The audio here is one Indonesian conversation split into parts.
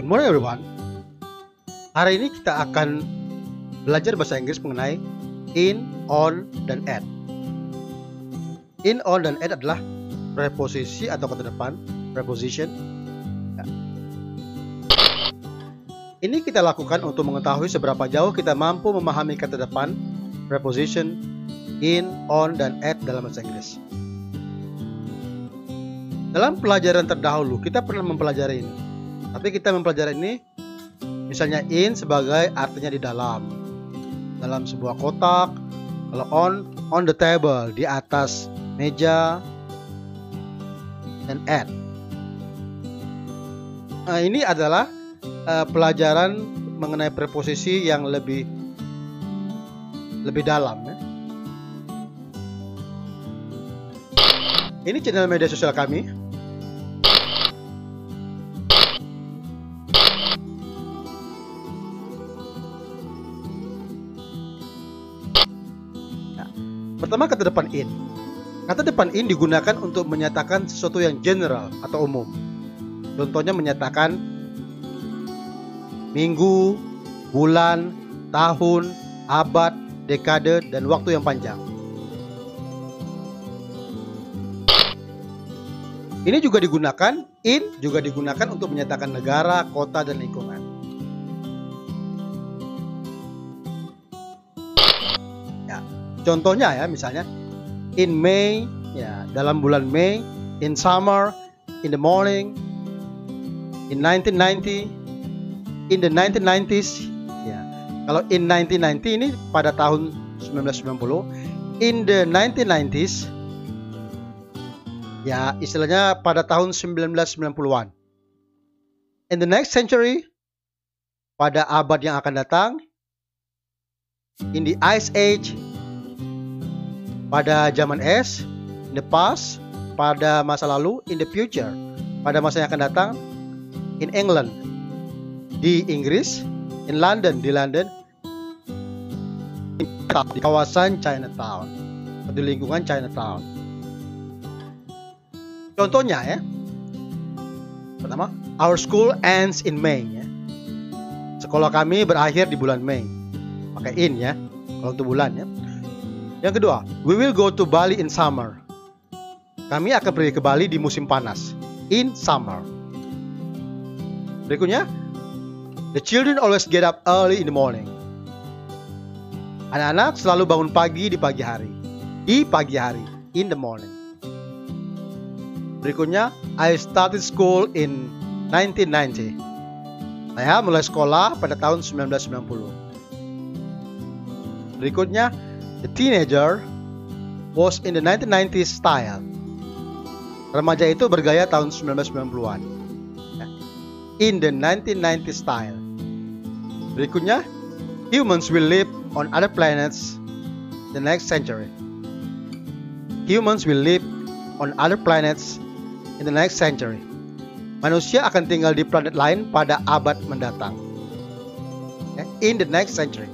Good morning everyone. Hari ini kita akan belajar bahasa Inggris mengenai in, on, dan at. In, on, dan at adalah preposisi atau kata depan, preposition. Ini kita lakukan untuk mengetahui seberapa jauh kita mampu memahami kata depan, preposition, in, on, dan at dalam bahasa Inggris. Dalam pelajaran terdahulu kita pernah mempelajari ini. Tapi kita mempelajari ini misalnya in sebagai artinya di dalam sebuah kotak. Kalau on the table, di atas meja. Dan at. Nah, ini adalah pelajaran mengenai preposisi yang lebih dalam ya. Ini channel media sosial kami. Pertama, kata depan in. Kata depan in digunakan untuk menyatakan sesuatu yang general atau umum. Contohnya menyatakan minggu, bulan, tahun, abad, dekade, dan waktu yang panjang. Ini juga digunakan, in juga digunakan untuk menyatakan negara, kota, dan lingkungan. Ya, contohnya ya, misalnya in May, ya, dalam bulan Mei, in summer, in the morning, in 1990, in the 1990s. Ya, kalau in 1990 ini pada tahun 1990, in the 1990s, ya istilahnya pada tahun 1990-an. In the next century, pada abad yang akan datang. In the Ice Age, pada zaman es. In the past, pada masa lalu. In the future, pada masa yang akan datang. In England, di Inggris. In London, di London. Di kawasan Chinatown, di lingkungan Chinatown. Contohnya ya. Pertama, our school ends in May ya. Sekolah kami berakhir di bulan Mei. Pakai in ya, kalau untuk bulan ya. Yang kedua, we will go to Bali in summer. Kami akan pergi ke Bali di musim panas. In summer. Berikutnya, the children always get up early in the morning. Anak-anak selalu bangun pagi di pagi hari. Di pagi hari, in the morning. Berikutnya, I started school in 1990. Saya mulai sekolah pada tahun 1990. Berikutnya, the teenager was in the 1990s style. Remaja itu bergaya tahun 1990-an. In the 1990s style. Berikutnya, humans will live on other planets the next century. Humans will live on other planets in the next century. Manusia akan tinggal di planet lain pada abad mendatang. In the next century.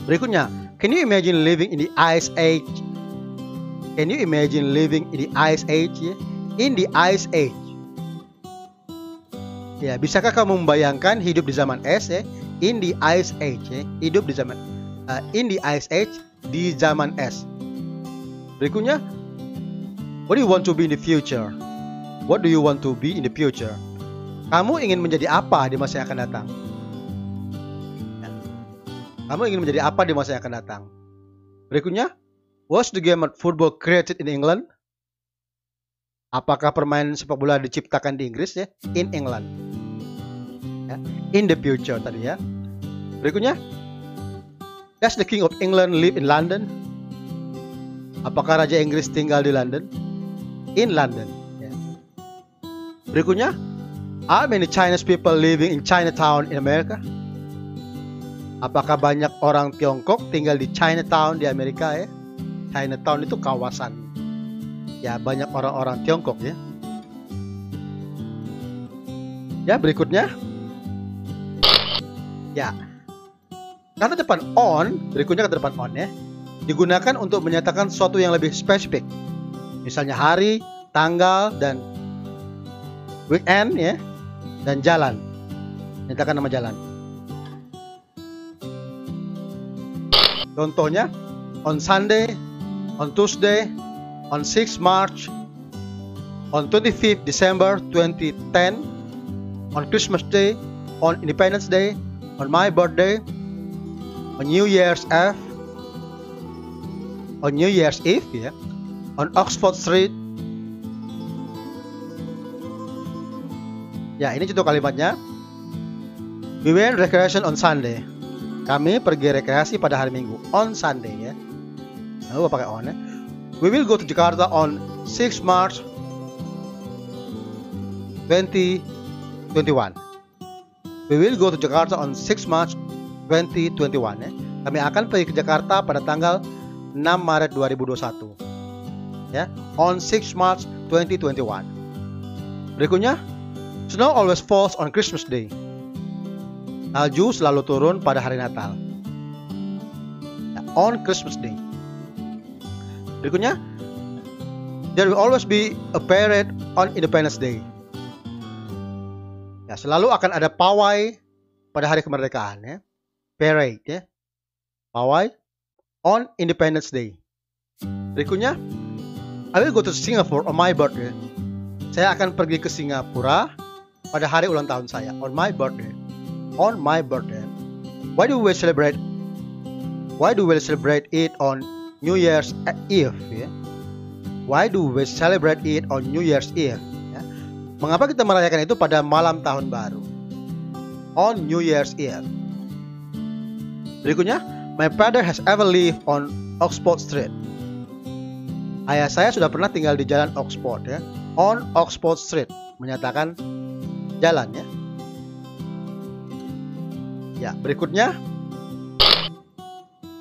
Berikutnya, can you imagine living in the Ice Age? Can you imagine living in the Ice Age? In the Ice Age. Ya, bisakah kamu membayangkan hidup di zaman es ya? In the Ice Age ya? Hidup di zaman in the Ice Age, di zaman es. Berikutnya, what do you want to be in the future? What do you want to be in the future? Kamu ingin menjadi apa di masa yang akan datang? Kamu ingin menjadi apa di masa yang akan datang? Berikutnya, was the game of football created in England? Apakah permainan sepak bola diciptakan di Inggris ya? In England. Ya. In the future tadi ya. Berikutnya, does the King of England live in London? Apakah Raja Inggris tinggal di London? In London. Ya. Berikutnya, are many Chinese people living in Chinatown in America? Apakah banyak orang Tiongkok tinggal di Chinatown di Amerika ya? Chinatown itu kawasan. Ya, banyak orang-orang Tiongkok ya. Ya, berikutnya. Ya. Kata depan on, berikutnya kata depan on ya. Digunakan untuk menyatakan sesuatu yang lebih spesifik. Misalnya hari, tanggal, dan weekend ya, dan jalan. Nyatakan nama jalan. Contohnya, on Sunday, on Tuesday, on 6 March, on 25th December 2010, on Christmas Day, on Independence Day, on my birthday, on New Year's Eve, on New Year's Eve, ya, on Oxford Street. Ya, ini contoh kalimatnya. We went recreation on Sunday. Kami pergi rekreasi pada hari Minggu. On Sunday, ya. Nah, lupa pakai on, ya. We will go to Jakarta on 6 March 2021. We will go to Jakarta on 6 March 2021, ya. Kami akan pergi ke Jakarta pada tanggal 6 Maret 2021. Ya, on 6 March 2021. Berikutnya, snow always falls on Christmas Day. Salju selalu turun pada hari Natal. Ya, on Christmas Day. Berikutnya, there will always be a parade on Independence Day. Ya, selalu akan ada pawai pada hari kemerdekaan, ya. Parade, ya. Pawai on Independence Day. Berikutnya, I will go to Singapore on my birthday. Saya akan pergi ke Singapura pada hari ulang tahun saya. On my birthday. On my birthday. Why do we celebrate it on New Year's Eve, ya? Why do we celebrate it on New Year's Eve, ya? Mengapa kita merayakan itu pada malam tahun baru? On New Year's Eve. Berikutnya, my father has ever lived on Oxford Street. Ayah saya sudah pernah tinggal di jalan Oxford, ya. On Oxford Street, menyatakan jalan, ya. Ya, berikutnya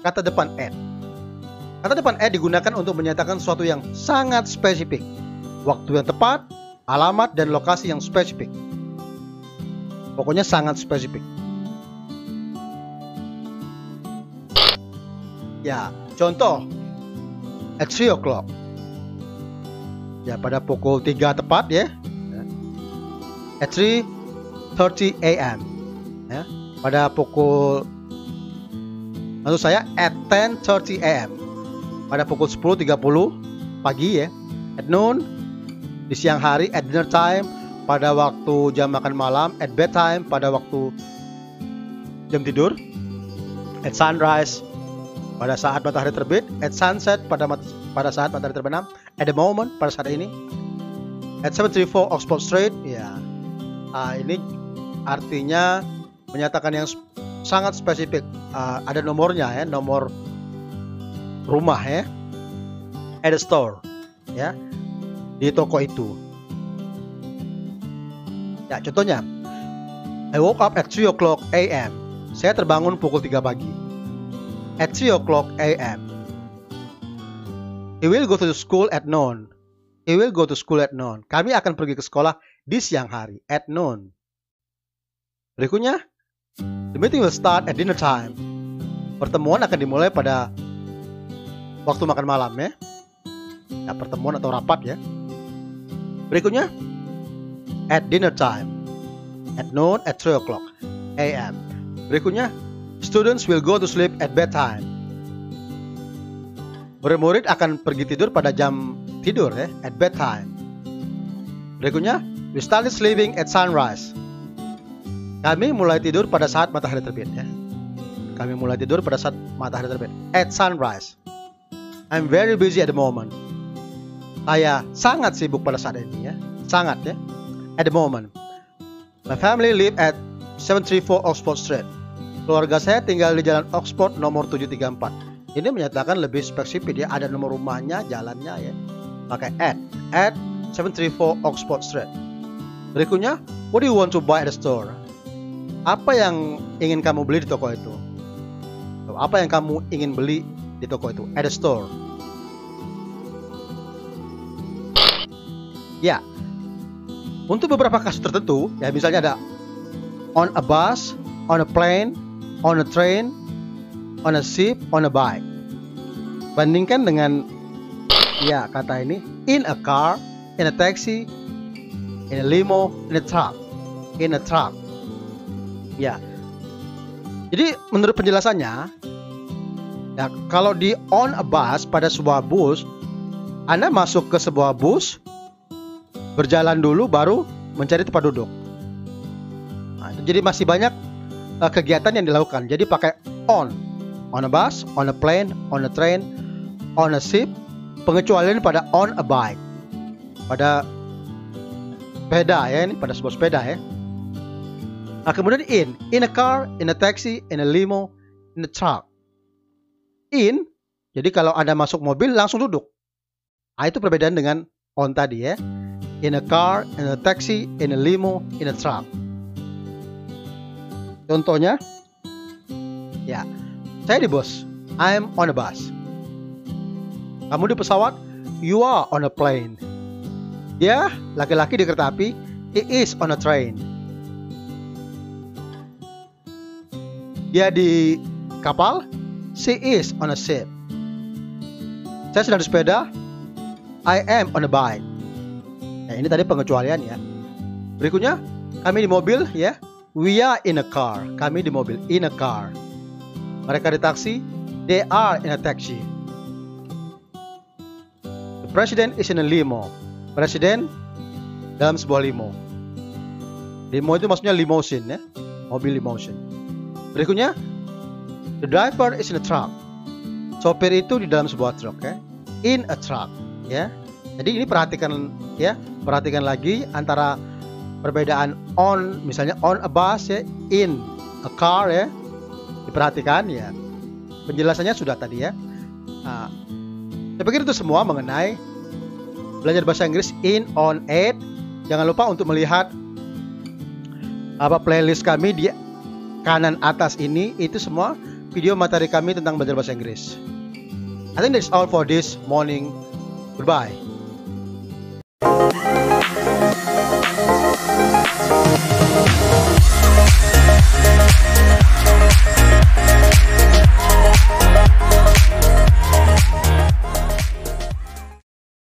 kata depan at. Kata depan at digunakan untuk menyatakan sesuatu yang sangat spesifik, waktu yang tepat, alamat dan lokasi yang spesifik. Pokoknya sangat spesifik. Ya, contoh at 3 o'clock. Ya, pada pukul 3 tepat, ya. At 3:30 a.m. Ya. Pada pukul, maksud saya at 10:30 a.m. pada pukul 10:30 pagi, ya. At noon di siang hari, at dinner time pada waktu jam makan malam, at bedtime pada waktu jam tidur, at sunrise pada saat matahari terbit, at sunset pada saat matahari terbenam, at the moment pada saat ini, at 734 Oxford Street, ya. Ini artinya menyatakan yang sangat spesifik. Ada nomornya, ya, nomor rumah, ya. At the store, ya, di toko itu. Ya, contohnya, I woke up at 3 o'clock a.m. Saya terbangun pukul 3 pagi. At 3 o'clock a.m. He will go to the school at noon. He will go to school at noon. Kami akan pergi ke sekolah di siang hari, at noon. Berikutnya, the meeting will start at dinner time. Pertemuan akan dimulai pada waktu makan malam, ya. Ya, pertemuan atau rapat, ya. Berikutnya, at dinner time, at noon, at 3 o'clock a.m. Berikutnya, students will go to sleep at bedtime. Murid-murid akan pergi tidur pada jam tidur, ya, at bedtime. Berikutnya, we started sleeping at sunrise. Kami mulai tidur pada saat matahari terbit, ya. Kami mulai tidur pada saat matahari terbit, at sunrise. I'm very busy at the moment. Saya sangat sibuk pada saat ini, ya. Sangat, ya. At the moment. My family live at 734 Oxford Street. Keluarga saya tinggal di jalan Oxford nomor 734. Ini menyatakan lebih spesifik, ya. Ada nomor rumahnya, jalannya, ya. Pakai at 734 Oxford Street. Berikutnya, what do you want to buy at the store? Apa yang ingin kamu beli di toko itu? Apa yang kamu ingin beli di toko itu? At the store. Ya, untuk beberapa kasus tertentu, ya, misalnya ada on a bus, on a plane, on a train, on a ship, on a bike. Bandingkan dengan, ya, kata ini in a car, in a taxi, in a limo, in a truck, in a truck. Ya. Jadi menurut penjelasannya, ya, kalau di on a bus pada sebuah bus, Anda masuk ke sebuah bus, berjalan dulu baru mencari tempat duduk. Nah, jadi masih banyak kegiatan yang dilakukan. Jadi pakai on a bus, on a plane, on a train, on a ship. Pengecualian pada on a bike, pada sepeda ya, ini pada sebuah sepeda ya. Nah, kemudian in a car, in a taxi, in a limo, in a truck. In, jadi kalau Anda masuk mobil langsung duduk. Nah, itu perbedaan dengan on tadi ya. In a car, in a taxi, in a limo, in a truck. Contohnya, ya, saya di bus. I'm on a bus. Kamu di pesawat, you are on a plane. Dia, laki-laki di kereta api, he is on a train. Dia di kapal, she is on a ship. Saya sedang di sepeda, I am on a bike. Nah, ini tadi pengecualian ya. Berikutnya, kami di mobil ya, we are in a car. Kami di mobil, in a car. Mereka di taksi, they are in a taxi. The president is in a limo. Presiden dalam sebuah limo. Limo itu maksudnya limousine ya, mobil limousine. Berikutnya, the driver is in a truck. Sopir itu di dalam sebuah truk ya, in a truck ya. Jadi ini perhatikan ya, perhatikan lagi antara perbedaan on, misalnya on a bus ya, in a car ya. Diperhatikan ya. Penjelasannya sudah tadi ya. Nah, saya pikir itu semua mengenai belajar bahasa Inggris in, on, at. Jangan lupa untuk melihat playlist kami di kanan atas ini. Itu semua video materi kami tentang belajar bahasa Inggris. I think that's all for this morning. Goodbye.